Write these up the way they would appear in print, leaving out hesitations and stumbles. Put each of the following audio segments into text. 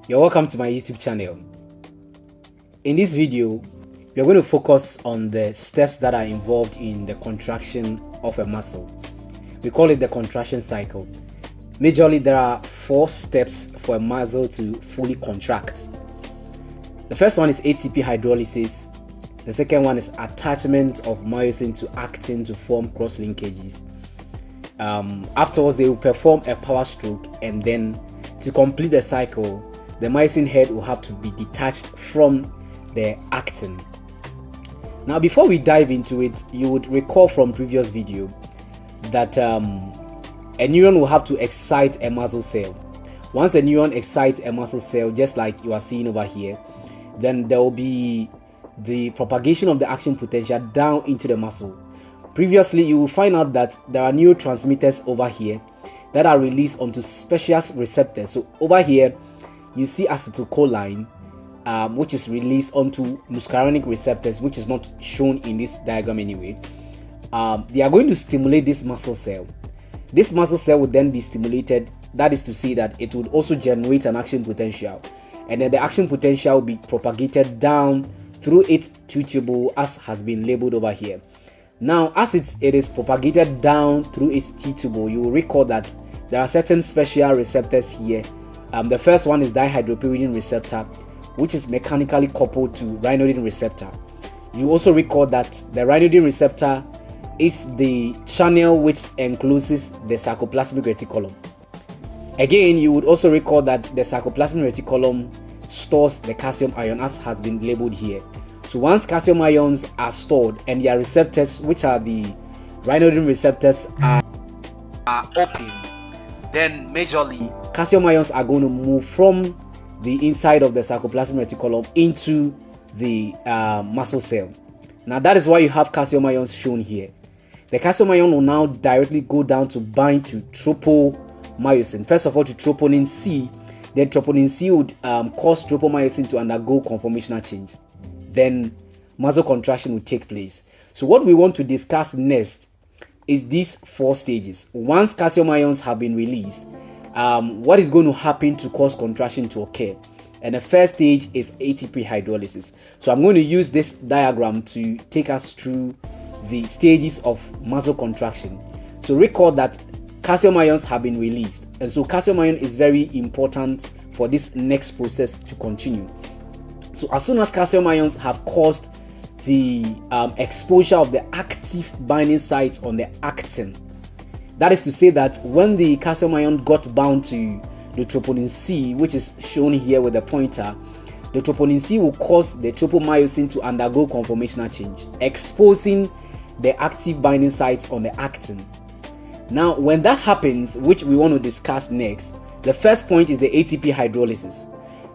You're welcome to my YouTube channel. In this video, we're going to focus on the steps that are involved in the contraction of a muscle. We call it the contraction cycle. Majorly, there are 4 steps for a muscle to fully contract. The first one is ATP hydrolysis. The second one is attachment of myosin to actin to form cross-linkages. Afterwards, they will perform a power stroke, and then to complete the cycle, the myosin head will have to be detached from the actin. Now, before we dive into it, you would recall from previous video that a neuron will have to excite a muscle cell. Once a neuron excites a muscle cell, just like you are seeing over here, then there will be the propagation of the action potential down into the muscle. Previously, you will find out that there are neurotransmitters over here that are released onto special receptors. So over here, you see acetylcholine, which is released onto muscarinic receptors, which is not shown in this diagram anyway. They are going to stimulate this muscle cell. This muscle cell would then be stimulated. That is to say that it would also generate an action potential, and then the action potential will be propagated down through its T-tubule, as has been labeled over here. Now, as it is propagated down through its T-tubule, you will recall that there are certain special receptors here. The first one is dihydropyridine receptor, which is mechanically coupled to ryanodine receptor. You also recall that the ryanodine receptor is the channel which encloses the sarcoplasmic reticulum. Again, you would also recall that the sarcoplasmic reticulum stores the calcium ion, as has been labeled here. So once calcium ions are stored and their receptors, which are the ryanodine receptors, are open, then majorly calcium ions are going to move from the inside of the sarcoplasmic reticulum into the muscle cell. Now that is why you have calcium ions shown here. The calcium ion will now directly go down to bind to tropomyosin. First of all, to troponin C. Then troponin C would cause tropomyosin to undergo conformational change. Then muscle contraction will take place. So what we want to discuss next is these 4 stages. Once calcium ions have been released, what is going to happen to cause contraction to occur? And the first stage is ATP hydrolysis. So I'm going to use this diagram to take us through the stages of muscle contraction. So recall that calcium ions have been released, and so calcium ion is very important for this next process to continue. So as soon as calcium ions have caused the exposure of the active binding sites on the actin, that is to say that when the calcium ion got bound to the troponin C, which is shown here with the pointer, the troponin C will cause the tropomyosin to undergo conformational change, exposing the active binding sites on the actin. Now, when that happens, which we want to discuss next, the first point is the ATP hydrolysis.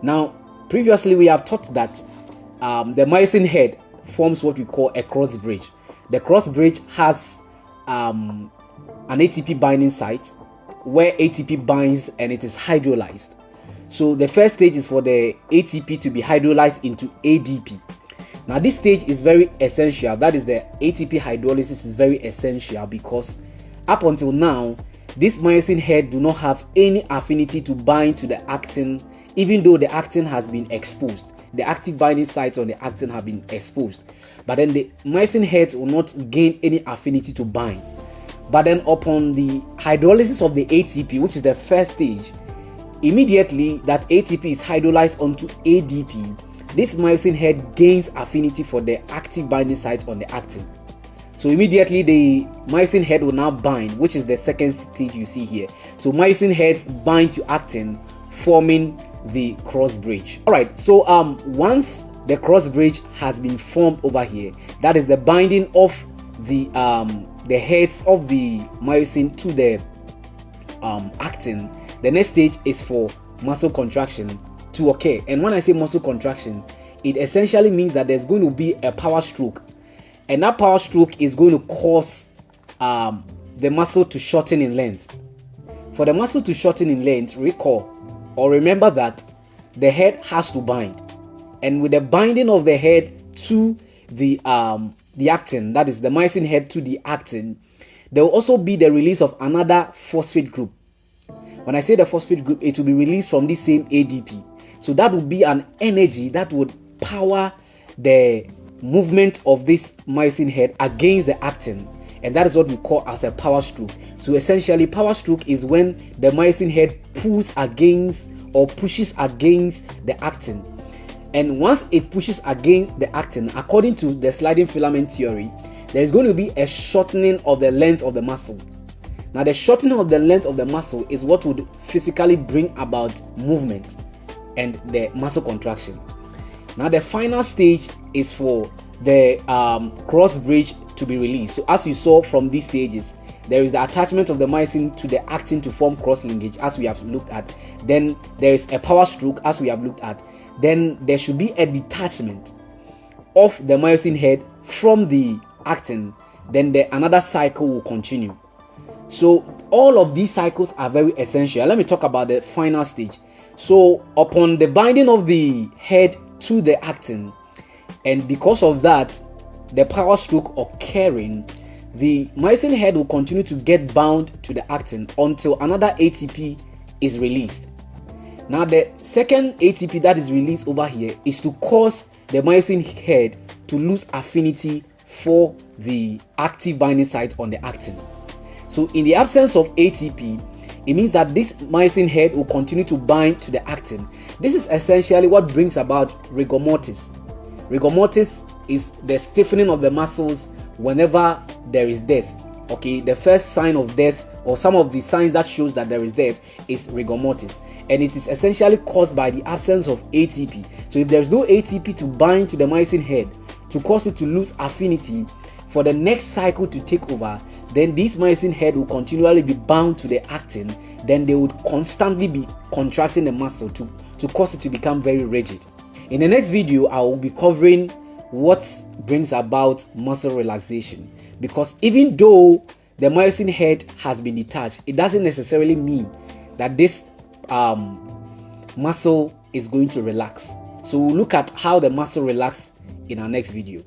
Now, previously we have taught that the myosin head forms what we call a cross bridge. The cross bridge has an ATP binding site where ATP binds and it is hydrolyzed. So the first stage is for the ATP to be hydrolyzed into ADP. Now this stage is very essential. That is, the ATP hydrolysis is very essential because up until now, this myosin head do not have any affinity to bind to the actin, even though the actin has been exposed. The active binding sites on the actin have been exposed. But then the myosin heads will not gain any affinity to bind. But then upon the hydrolysis of the ATP, which is the first stage, immediately that ATP is hydrolyzed onto ADP, this myosin head gains affinity for the active binding site on the actin. So immediately the myosin head will now bind, which is the second stage you see here. So myosin heads bind to actin, forming the cross bridge. Alright, so once the cross bridge has been formed over here, that is the binding of the heads of the myosin to the actin, the next stage is for muscle contraction to occur. And when I say muscle contraction, it essentially means that there's going to be a power stroke, and that power stroke is going to cause the muscle to shorten in length. For the muscle to shorten in length, recall or remember that the head has to bind, and with the binding of the head to the actin, that is the myosin head to the actin, there will also be the release of another phosphate group. When I say the phosphate group, it will be released from this same ADP. So that would be an energy that would power the movement of this myosin head against the actin, and that is what we call as a power stroke. So essentially, power stroke is when the myosin head pulls against or pushes against the actin. And once it pushes against the actin, according to the sliding filament theory, there is going to be a shortening of the length of the muscle. Now, the shortening of the length of the muscle is what would physically bring about movement and the muscle contraction. Now, the final stage is for the cross bridge to be released. So as you saw from these stages, there is the attachment of the myosin to the actin to form cross-linkage, as we have looked at. Then there is a power stroke, as we have looked at. Then there should be a detachment of the myosin head from the actin. Then another cycle will continue. So all of these cycles are very essential. Let me talk about the final stage. So upon the binding of the head to the actin, and because of that, the power stroke occurring, the myosin head will continue to get bound to the actin until another ATP is released. Now, the second ATP that is released over here is to cause the myosin head to lose affinity for the active binding site on the actin. So in the absence of ATP, it means that this myosin head will continue to bind to the actin. This is essentially what brings about rigor mortis. Rigor mortis is the stiffening of the muscles whenever there is death. Okay, the first sign of death, or some of the signs that shows that there is death, is rigor mortis, and it is essentially caused by the absence of ATP. So if there is no ATP to bind to the myosin head to cause it to lose affinity for the next cycle to take over, then this myosin head will continually be bound to the actin. Then they would constantly be contracting the muscle to cause it to become very rigid. In the next video, I will be covering what brings about muscle relaxation, because even though the myosin head has been detached, it doesn't necessarily mean that this muscle is going to relax. So we'll look at how the muscle relaxes in our next video.